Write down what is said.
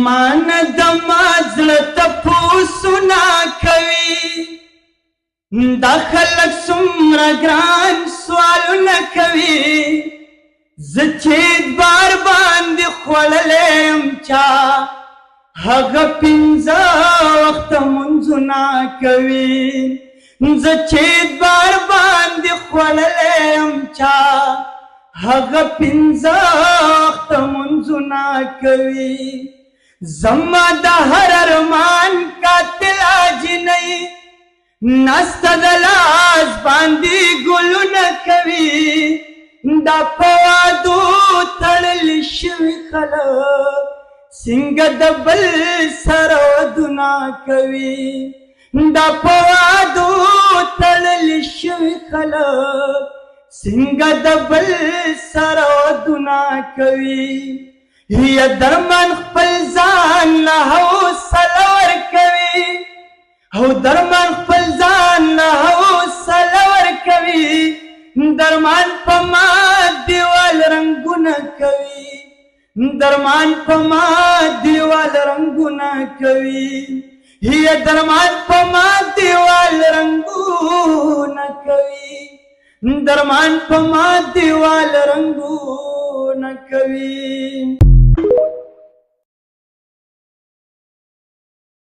مان د مازړه تپوسونه کوي دا خلک څومره ګران سوالونه کوي زه چې بار باندې خوړلی یم چا هغه پنځه وخته مونځونه کوي زه چې بار باندې خوړلی یم چا هغه پنځه وخته مونځونه کوي زما د هر ارمان قاتله جنۍ نسته د لاس باندې ګلونه کوي دا په وعدو تړلي شوي خلک څنګه د بل سره ودونه کوي دا په وعدو تړلي شوي خلک څنګه د بل سره ودونه کوي یا درمان خپل ځان له حوصله ورکوي او درمان خپل ځان له حوصله ورکوي درمان په ما دیوال رنګونه کوي درمان په ما دیوال رنګونه کوي یا درمان په ما دیوال رنګونه کوي درمان په ما دیوال رنګونه کوي